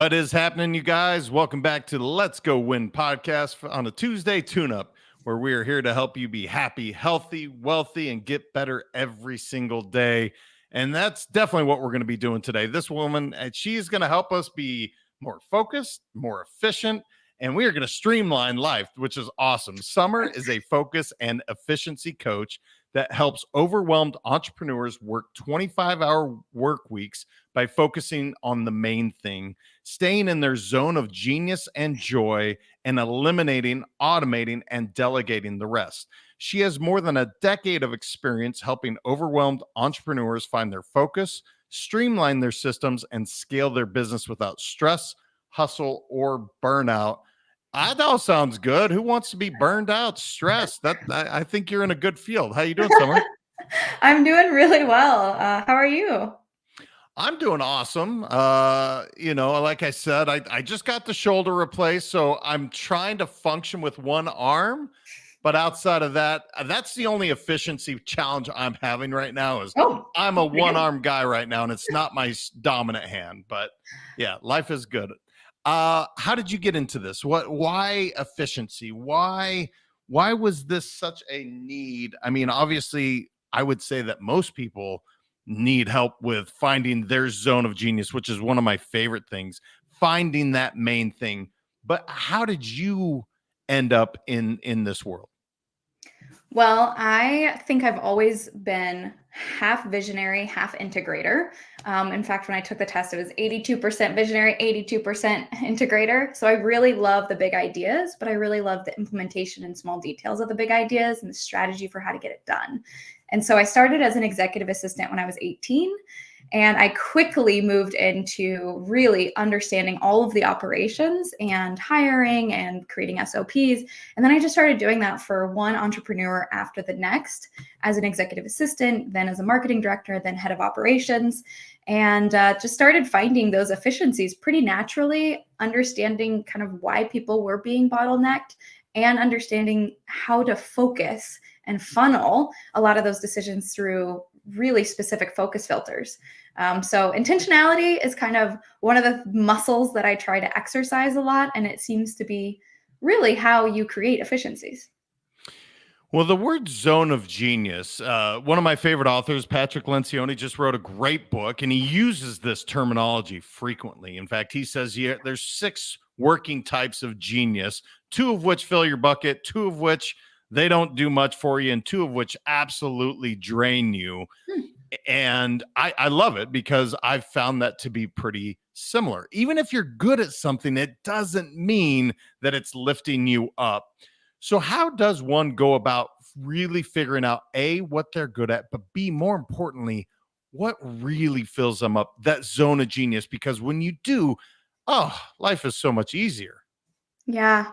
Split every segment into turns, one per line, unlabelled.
What is happening, you guys? Welcome back to the Let's Go Win podcast on a Tuesday tune-up, where we are here to help you be happy, healthy, wealthy, and get better every single day. And that's definitely what we're going to be doing today. This woman, she's going to help us be more focused, more efficient, and we are going to streamline life, which is awesome. Summer is a focus and efficiency coach that helps overwhelmed entrepreneurs work 25-hour work weeks by focusing on the main thing, staying in their zone of genius and joy, and eliminating, automating, and delegating the rest. She has more than a decade of experience helping overwhelmed entrepreneurs find their focus, streamline their systems, and scale their business without stress, hustle, or burnout. That all sounds good. Who wants to be burned out, stressed? I think you're in a good field. How you doing, Summer?
I'm doing really well. How are you?
I'm doing awesome. Like I said, I just got the shoulder replaced, so I'm trying to function with one arm. But outside of that, that's the only efficiency challenge I'm having right now is I'm a one-arm guy right now, and it's not my dominant hand. But yeah, life is good. How did you get into this? Why efficiency? Why was this such a need? I mean, obviously, I would say that most people need help with finding their zone of genius, which is one of my favorite things, finding that main thing. But how did you end up in this world?
Well, I think I've always been half visionary, half integrator. In fact, when I took the test, it was 82% visionary, 82% integrator. So I really love the big ideas, but I really love the implementation and small details of the big ideas and the strategy for how to get it done. And so I started as an executive assistant when I was 18. And I quickly moved into really understanding all of the operations and hiring and creating SOPs. And then I just started doing that for one entrepreneur after the next as an executive assistant, then as a marketing director, then head of operations, and just started finding those efficiencies pretty naturally, understanding kind of why people were being bottlenecked and understanding how to focus and funnel a lot of those decisions through really specific focus filters. So intentionality is kind of one of the muscles that I try to exercise a lot, and it seems to be really how you create efficiencies.
Well, the word zone of genius, one of my favorite authors, Patrick Lencioni, just wrote a great book, and he uses this terminology frequently. In fact, he says there's 6 working types of genius, 2 of which fill your bucket, 2 of which they don't do much for you, and 2 of which absolutely drain you. And I love it because I've found that to be pretty similar. Even if you're good at something, it doesn't mean that it's lifting you up. So how does one go about really figuring out A, what they're good at, but B, more importantly, what really fills them up, that zone of genius? Because when you do, life is so much easier.
Yeah.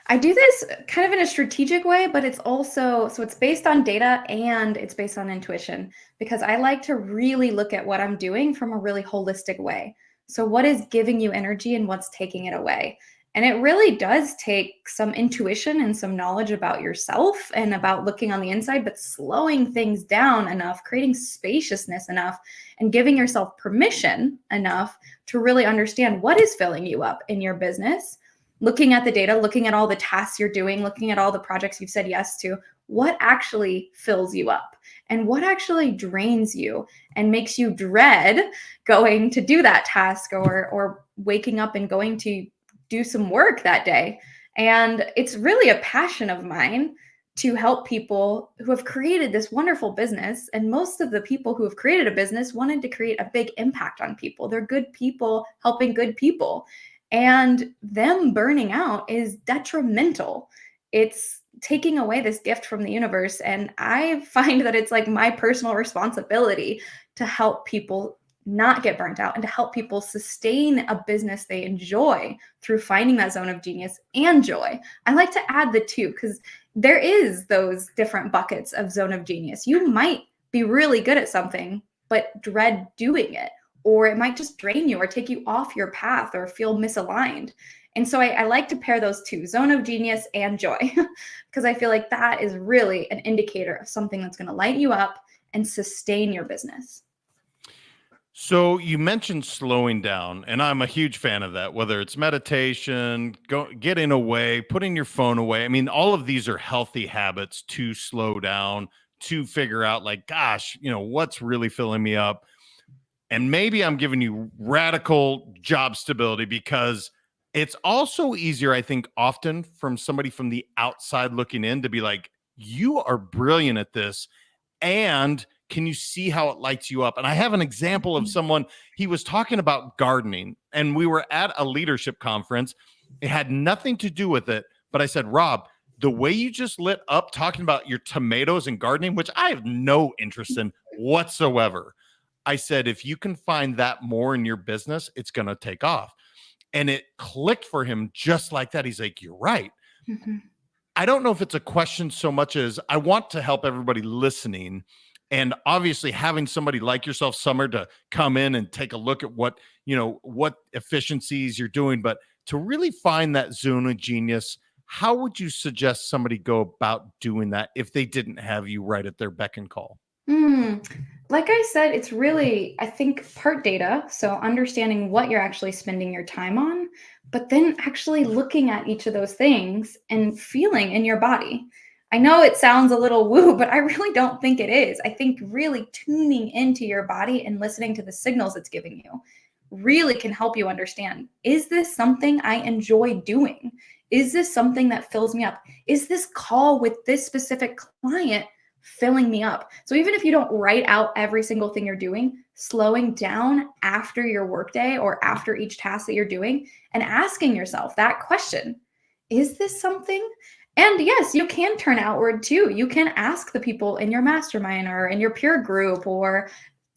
I do this kind of in a strategic way, but it's also, so it's based on data and it's based on intuition, because I like to really look at what I'm doing from a really holistic way. So what is giving you energy and what's taking it away? And it really does take some intuition and some knowledge about yourself and about looking on the inside, but slowing things down enough, creating spaciousness enough, and giving yourself permission enough to really understand what is filling you up in your business. Looking at the data, looking at all the tasks you're doing, looking at all the projects you've said yes to, what actually fills you up and what actually drains you and makes you dread going to do that task or waking up and going to do some work that day. And it's really a passion of mine to help people who have created this wonderful business. And most of the people who have created a business wanted to create a big impact on people. They're good people helping good people. And them burning out is detrimental. It's taking away this gift from the universe. And I find that it's like my personal responsibility to help people not get burnt out and to help people sustain a business they enjoy through finding that zone of genius and joy. I like to add the two because there is those different buckets of zone of genius. You might be really good at something, but dread doing it. Or it might just drain you or take you off your path or feel misaligned. And so I like to pair those two, zone of genius and joy, because I feel like that is really an indicator of something that's going to light you up and sustain your business.
So you mentioned slowing down, and I'm a huge fan of that, whether it's meditation, getting away, putting your phone away. I mean, all of these are healthy habits to slow down, to figure out like, gosh, what's really filling me up. And maybe I'm giving you radical job stability because it's also easier, I think, often from somebody from the outside looking in to be like, you are brilliant at this. And can you see how it lights you up? And I have an example of someone, he was talking about gardening, and we were at a leadership conference. It had nothing to do with it. But I said, Rob, the way you just lit up talking about your tomatoes and gardening, which I have no interest in whatsoever. I said, if you can find that more in your business, it's going to take off. And it clicked for him just like that. He's like, you're right.
Mhm.
I don't know if it's a question so much as I want to help everybody listening. And obviously having somebody like yourself, Summer, to come in and take a look at what efficiencies you're doing, but to really find that zone of genius, how would you suggest somebody go about doing that if they didn't have you right at their beck and call?
Mm. Like I said, it's really, I think, part data. So understanding what you're actually spending your time on, but then actually looking at each of those things and feeling in your body. I know it sounds a little woo, but I really don't think it is. I think really tuning into your body and listening to the signals it's giving you really can help you understand, is this something I enjoy doing? Is this something that fills me up? Is this call with this specific client filling me up? So even if you don't write out every single thing you're doing, slowing down after your workday or after each task that you're doing and asking yourself that question, is this something? And yes, you can turn outward too. You can ask the people in your mastermind or in your peer group or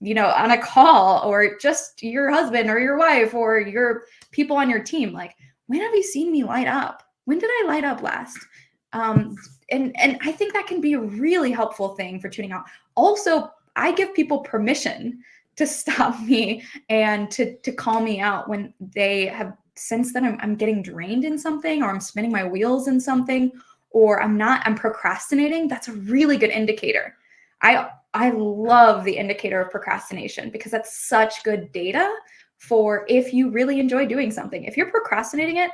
on a call, or just your husband or your wife or your people on your team, like, when have you seen me light up? When did I light up last? And I think that can be a really helpful thing for tuning out. Also, I give people permission to stop me and to call me out when they have sensed that I'm getting drained in something, or I'm spinning my wheels in something, or I'm procrastinating. That's a really good indicator. I love the indicator of procrastination because that's such good data for if you really enjoy doing something. If you're procrastinating it,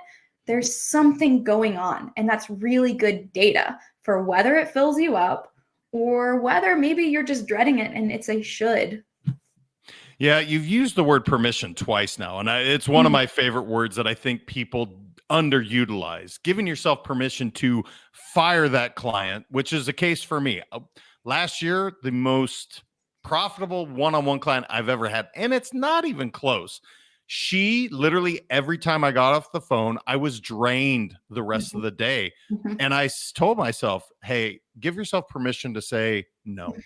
there's something going on, and that's really good data for whether it fills you up or whether maybe you're just dreading it and it's a should.
Yeah, you've used the word permission twice now, and it's one of
Mhm.
my favorite words that I think people underutilize. Giving yourself permission to fire that client, which is the case for me. Last year, the most profitable one-on-one client I've ever had, and it's not even close. She literally, every time I got off the phone, I was drained the rest of
Mhm.
the day.
Mhm.
And I told myself, hey, give yourself permission to say no.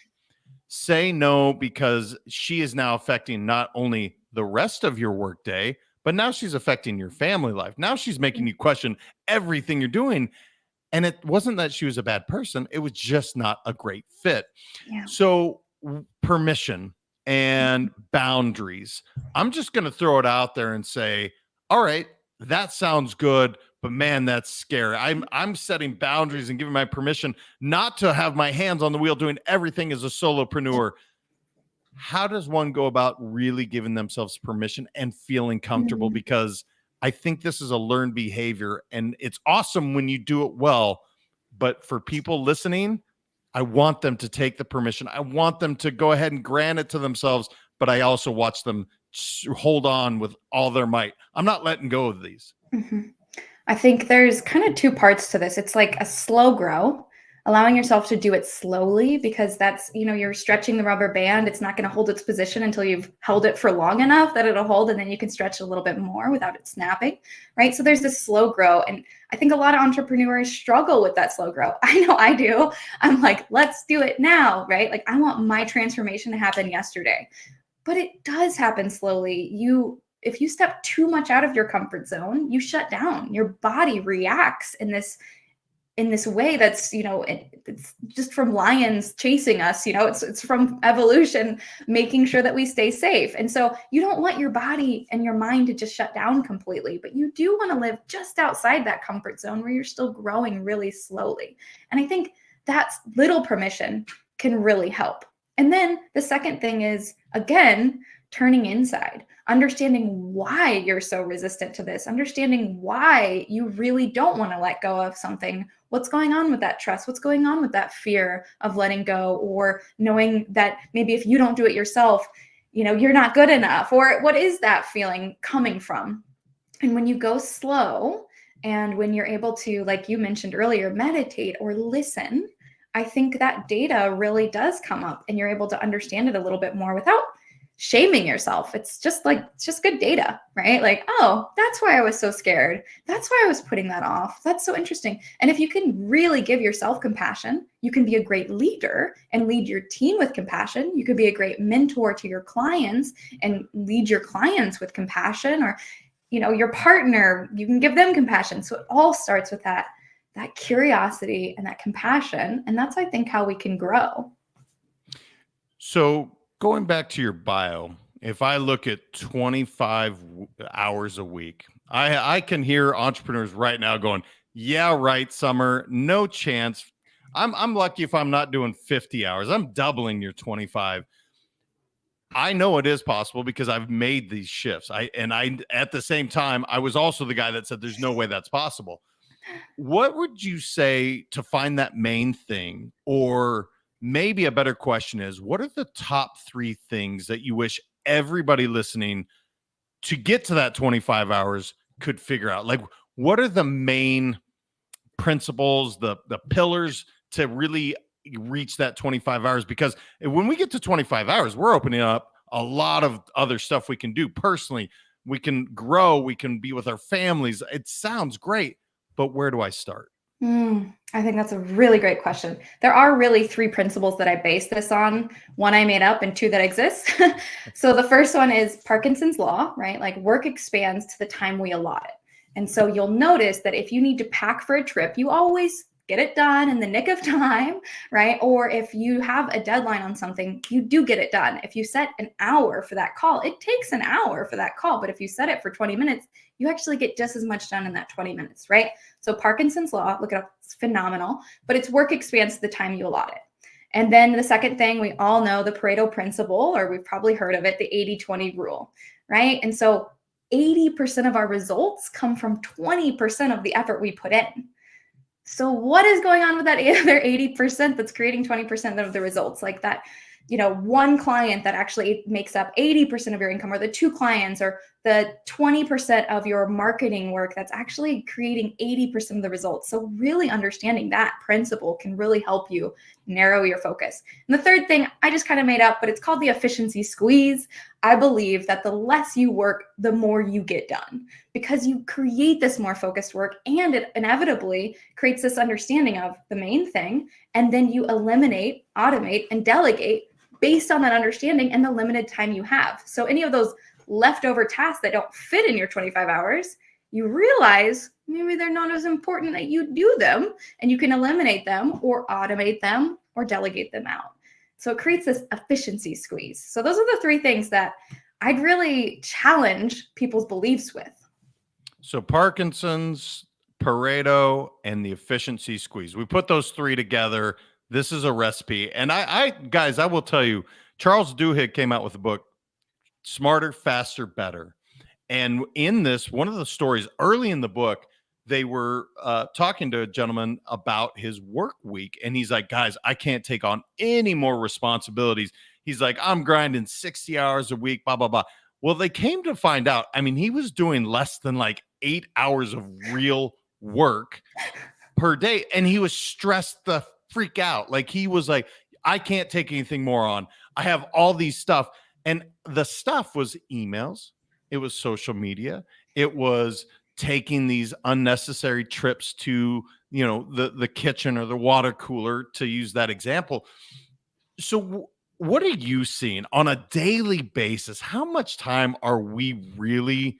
Say no, because she is now affecting not only the rest of your workday, but now she's affecting your family life. Now she's making you question everything you're doing. And it wasn't that she was a bad person, it was just not a great fit.
Yeah.
So, permission and boundaries. I'm just going to throw it out there and say, all right, that sounds good, but man, that's scary. I'm setting boundaries and giving my permission not to have my hands on the wheel doing everything as a solopreneur. How does one go about really giving themselves permission and feeling comfortable?
Mhm.
Because I think this is a learned behavior, and it's awesome when you do it well. But for people listening, I want them to take the permission. I want them to go ahead and grant it to themselves, but I also watch them hold on with all their might. I'm not letting go of these.
Mhm. I think there's kind of two parts to this. It's like a slow grow, allowing yourself to do it slowly because that's, you're stretching the rubber band. It's not going to hold its position until you've held it for long enough that it'll hold, and then you can stretch a little bit more without it snapping, right? So there's this slow grow. And I think a lot of entrepreneurs struggle with that slow grow. I know I do. I'm like, let's do it now, right? Like, I want my transformation to happen yesterday. But it does happen slowly. If you step too much out of your comfort zone, you shut down. Your body reacts in this way that's, it's just from lions chasing us, it's from evolution making sure that we stay safe. And so you don't want your body and your mind to just shut down completely, but you do want to live just outside that comfort zone where you're still growing really slowly. And I think that's little permission can really help. And then the second thing is, again, turning inside, understanding why you're so resistant to this, understanding why you really don't want to let go of something. What's going on with that trust? What's going on with that fear of letting go, or knowing that maybe if you don't do it yourself, you're not good enough, or what is that feeling coming from? And when you go slow, and when you're able to, like you mentioned earlier, meditate or listen, I think that data really does come up and you're able to understand it a little bit more without shaming yourself. It's just good data, right? Like, oh, that's why I was so scared. That's why I was putting that off. That's so interesting. And if you can really give yourself compassion, you can be a great leader and lead your team with compassion. You could be a great mentor to your clients and lead your clients with compassion, or your partner, you can give them compassion. So it all starts with that curiosity and that compassion. And that's, I think, how we can grow.
So going back to your bio, if I look at 25 hours a week, I can hear entrepreneurs right now going, yeah, right, Summer, no chance. I'm lucky if I'm not doing 50 hours. I'm doubling your 25. I know it is possible because I've made these shifts. I at the same time, I was also the guy that said there's no way that's possible. What would you say to find that main thing? Or maybe a better question is, what are the top 3 things that you wish everybody listening to get to that 25 hours could figure out? Like, what are the main principles, the pillars to really reach that 25 hours? Because when we get to 25 hours, we're opening up a lot of other stuff we can do personally. We can grow, we can be with our families. It sounds great, but where do I start?
I think that's a really great question. There are really 3 principles that I base this on. 1 I made up and 2 that exist. So the first one is Parkinson's law, right? Like, work expands to the time we allot it. And so you'll notice that if you need to pack for a trip, you always get it done in the nick of time, right? Or if you have a deadline on something, you do get it done. If you set an hour for that call, it takes an hour for that call. But if you set it for 20 minutes, you actually get just as much done in that 20 minutes, right? So Parkinson's law, look it up, it's phenomenal, but it's work expands to the time you allot it. And then the second thing, we all know the Pareto principle, or we've probably heard of it, the 80-20 rule, right? And so 80% of our results come from 20% of the effort we put in. So what is going on with that other 80% that's creating 20% of the results? Like that, one client that actually makes up 80% of your income, or the 2 clients, or the 20% of your marketing work that's actually creating 80% of the results. So really understanding that principle can really help you narrow your focus. And the third thing I just kind of made up, but it's called the efficiency squeeze. I believe that the less you work, the more you get done, because you create this more focused work, and it inevitably creates this understanding of the main thing. And then you eliminate, automate, and delegate based on that understanding and the limited time you have. So any of those leftover tasks that don't fit in your 25 hours, you realize maybe they're not as important that you do them, and you can eliminate them or automate them or delegate them out. So it creates this efficiency squeeze. So those are the 3 things that I'd really challenge people's beliefs with.
So Parkinson's, Pareto, and the efficiency squeeze. We put those 3 together. This is a recipe. And I guys, I will tell you, Charles Duhigg came out with a book, Smarter, Faster, Better. And in this, one of the stories early in the book, they were talking to a gentleman about his work week. And he's like, guys, I can't take on any more responsibilities. He's like, I'm grinding 60 hours a week, blah, blah, blah. Well, they came to find out, I mean, he was doing less than like 8 hours of real work per day. And he was stressed the freak out. Like, he was like, I can't take anything more on. I have all these stuff. And the stuff was emails. It was social media. It was taking these unnecessary trips to, the kitchen or the water cooler, to use that example. So what are you seeing on a daily basis? How much time are we really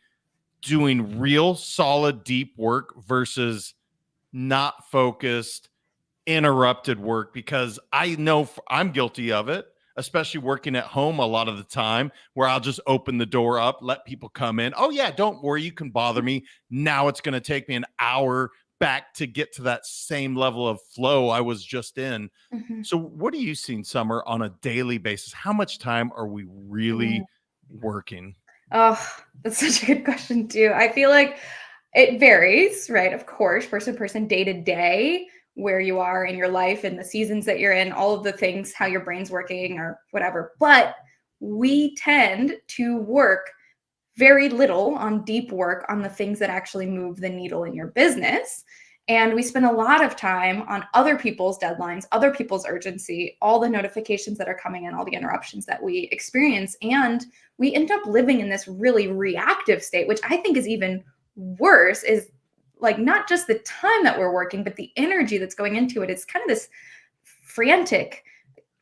doing real solid, deep work versus not focused, interrupted work? Because I know I'm guilty of it, especially working at home a lot of the time, where I'll just open the door up, let people come in. Oh yeah, don't worry, you can bother me. Now it's going to take me an hour back to get to that same level of flow I was just in. So what are you seeing, Summer, on a daily basis? How much time are we really working?
Oh, that's such a good question too. I feel like it varies, right? Of course, person to person, day to day, where you are in your life and the seasons that you're in, all of the things, how your brain's working or whatever. But we tend to work very little on deep work on the things that actually move the needle in your business. And we spend a lot of time on other people's deadlines, other people's urgency, all the notifications that are coming in, all the interruptions that we experience. And we end up living in this really reactive state, which I think is even worse, is like not just the time that we're working, but the energy that's going into it. It's kind of this frantic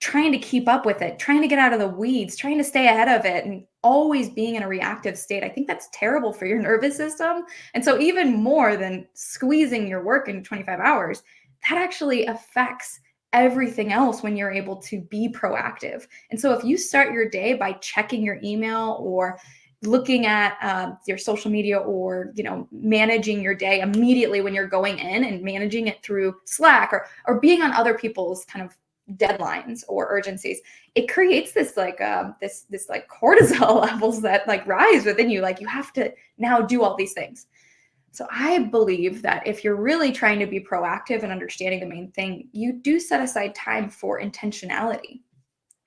trying to keep up with it, trying to get out of the weeds, trying to stay ahead of it, and always being in a reactive state. I think that's terrible for your nervous system. And so, even more than squeezing your work into 25 hours, that actually affects everything else when you're able to be proactive. And so, if you start your day by checking your email or looking at your social media, or managing your day immediately when you're going in and managing it through Slack, or being on other people's kind of deadlines or urgencies, it creates this like this like cortisol levels that like rise within you, like you have to now do all these things. So I believe that if you're really trying to be proactive and understanding the main thing, you do set aside time for intentionality.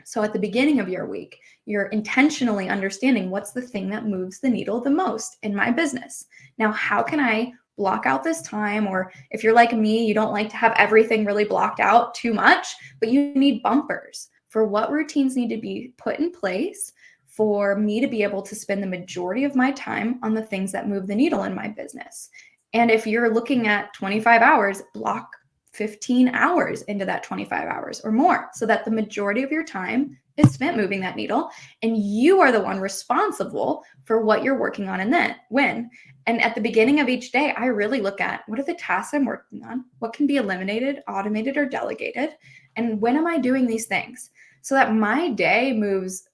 So at the beginning of your week, you're intentionally understanding what's the thing that moves the needle the most in my business. Now, how can I block out this time? Or if you're like me, you don't like to have everything really blocked out too much, but you need bumpers for what routines need to be put in place for me to be able to spend the majority of my time on the things that move the needle in my business. And if you're looking at 25 hours, block 15 hours into that 25 hours or more, so that the majority of your time is spent moving that needle, and you are the one responsible for what you're working on and then when. And at the beginning of each day, I really look at what are the tasks I'm working on, what can be eliminated, automated, or delegated, and when am I doing these things, so that my day moves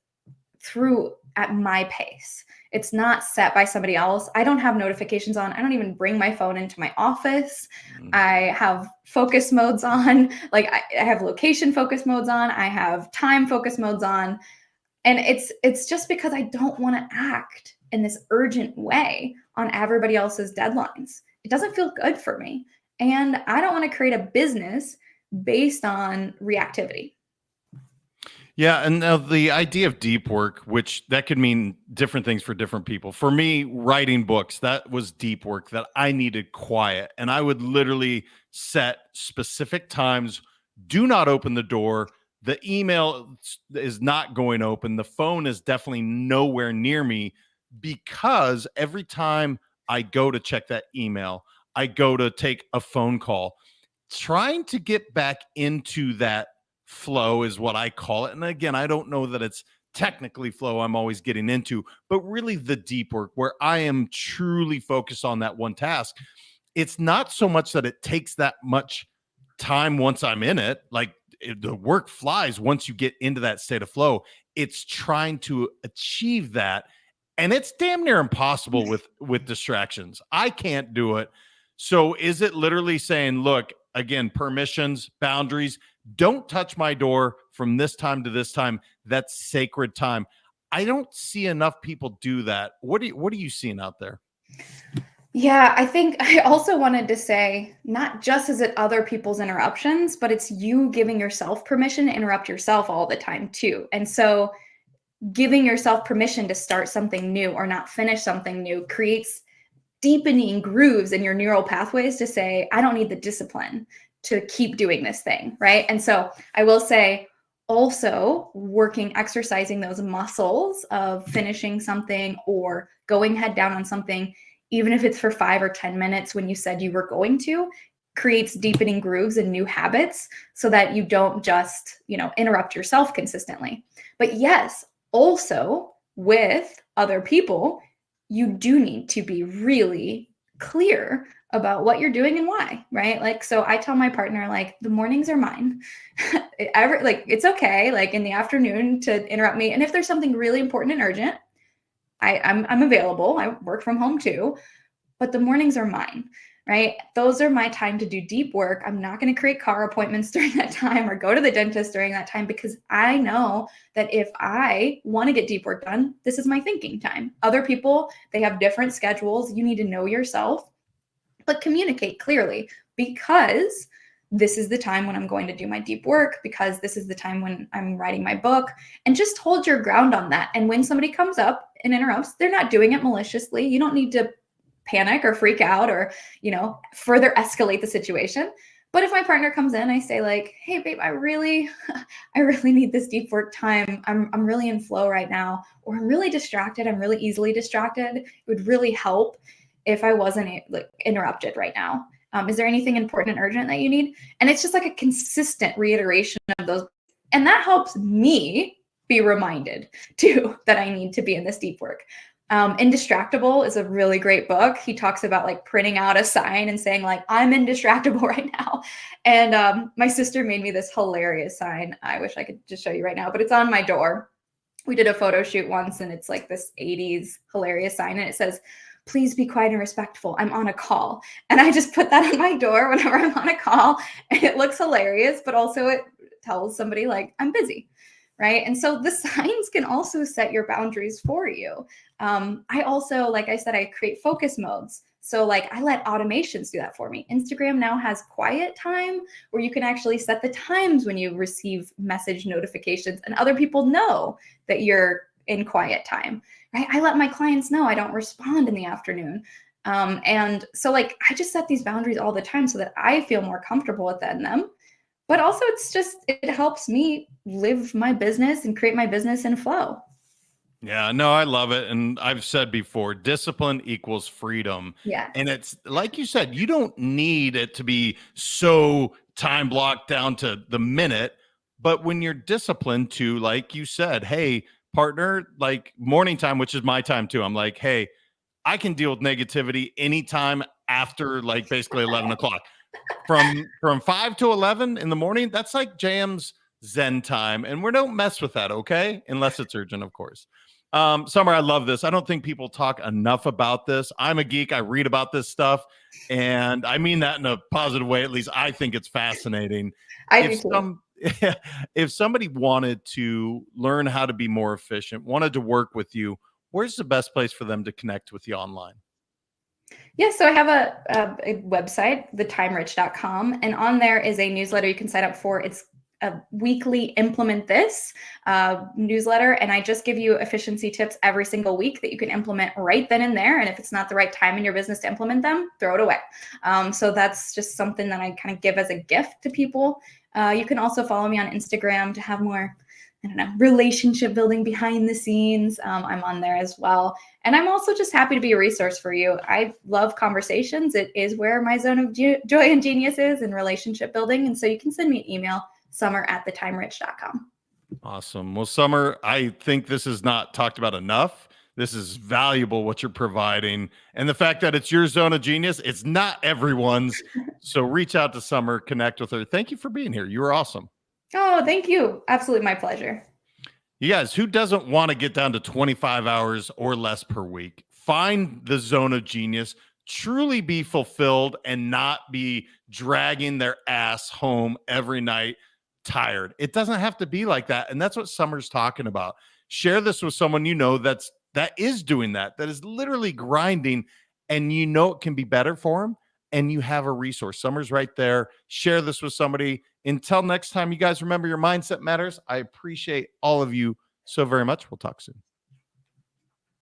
through at my pace. It's not set by somebody else. I don't have notifications on. I don't even bring my phone into my office. I have focus modes on. Like I have location focus modes on. I have time focus modes on. And it's just because I don't want to act in this urgent way on everybody else's deadlines. It doesn't feel good for me. And I don't want to create a business based on reactivity.
Yeah, and now the idea of deep work, which that could mean different things for different people. For me, writing books, that was deep work that I needed quiet. And I would literally set specific times, do not open the door. The email is not going open. The phone is definitely nowhere near me, because every time I go to check that email, I go to take a phone call. Trying to get back into that flow is what I call it. And again, I don't know that it's technically flow I'm always getting into, but really the deep work where I am truly focused on that one task. It's not so much that it takes that much time once I'm in it. Like the work flies once you get into that state of flow. It's trying to achieve that. And it's damn near impossible with distractions. I can't do it. So is it literally saying, look, again, permissions, boundaries, don't touch my door from this time to this time. That's sacred time. I don't see enough people do that. What are you seeing out there?
Yeah, I think I also wanted to say, not just is it other people's interruptions, but it's you giving yourself permission to interrupt yourself all the time too. And so giving yourself permission to start something new or not finish something new creates deepening grooves in your neural pathways to say, I don't need the discipline to keep doing this thing, right? And so I will say also exercising those muscles of finishing something or going head down on something, even if it's for 5 or 10 minutes when you said you were going to, creates deepening grooves and new habits so that you don't just, interrupt yourself consistently. But yes, also with other people, you do need to be really clear about what you're doing and why, right? Like, so I tell my partner, like, the mornings are mine. It's okay, like in the afternoon to interrupt me. And if there's something really important and urgent, I'm available. I work from home too, but the mornings are mine. right? Those are my time to do deep work. I'm not going to create car appointments during that time or go to the dentist during that time, because I know that if I want to get deep work done, this is my thinking time. Other people, they have different schedules. You need to know yourself, but communicate clearly, because this is the time when I'm going to do my deep work, because this is the time when I'm writing my book, and just hold your ground on that. And when somebody comes up and interrupts, they're not doing it maliciously. You don't need to panic or freak out or, further escalate the situation. But if my partner comes in, I say like, hey babe, I really need this deep work time. I'm really in flow right now, or I'm really distracted. I'm really easily distracted. It would really help if I wasn't interrupted right now. Is there anything important and urgent that you need? And it's just like a consistent reiteration of those. And that helps me be reminded too that I need to be in this deep work. Indistractable is a really great book. He talks about like printing out a sign and saying like, I'm indistractable right now. And my sister made me this hilarious sign. I wish I could just show you right now, but it's on my door. We did a photo shoot once, and it's like this 80s hilarious sign, and it says, please be quiet and respectful. I'm on a call. And I just put that on my door whenever I'm on a call, and it looks hilarious, but also it tells somebody like, I'm busy. Right. And so the signs can also set your boundaries for you. I also, like I said, I create focus modes. So like I let automations do that for me. Instagram now has quiet time, where you can actually set the times when you receive message notifications, and other people know that you're in quiet time. Right. I let my clients know I don't respond in the afternoon. And so like I just set these boundaries all the time so that I feel more comfortable within them. But also it helps me live my business and create my business in flow.
Yeah, no, I love it. And I've said before, discipline equals freedom.
Yeah.
And it's like you said, you don't need it to be so time blocked down to the minute. But when you're disciplined to, like you said, hey, partner, like morning time, which is my time too. I'm like, hey, I can deal with negativity anytime after like basically 11 o'clock. From 5 to 11 in the morning, that's like Jam's Zen time. And we don't mess with that, okay? Unless it's urgent, of course. Summer, I love this. I don't think people talk enough about this. I'm a geek. I read about this stuff, and I mean that in a positive way. At least I think it's fascinating.
I do too.
If somebody wanted to learn how to be more efficient, wanted to work with you, where's the best place for them to connect with you online?
Yeah, so I have a website, thetimerich.com, and on there is a newsletter you can sign up for. It's a weekly implement this newsletter, and I just give you efficiency tips every single week that you can implement right then and there. And if it's not the right time in your business to implement them, throw it away. So that's just something that I kind of give as a gift to people. You can also follow me on Instagram to have more, relationship building behind the scenes. I'm on there as well. And I'm also just happy to be a resource for you. I love conversations. It is where my zone of joy and genius is, in relationship building. And so you can send me an email, summer@thetimerich.com.
Awesome. Well, Summer, I think this is not talked about enough. This is valuable what you're providing. And the fact that it's your zone of genius, it's not everyone's. So reach out to Summer, connect with her. Thank you for being here. You were awesome.
Oh, thank you. Absolutely my pleasure.
You guys, who doesn't want to get down to 25 hours or less per week? Find the zone of genius, truly be fulfilled, and not be dragging their ass home every night tired. It doesn't have to be like that. And that's what Summer's talking about. Share this with someone that is doing that is literally grinding, and it can be better for them, and you have a resource. Summer's right there. Share this with somebody. Until next time, you guys remember, your mindset matters. I appreciate all of you so very much. We'll talk soon.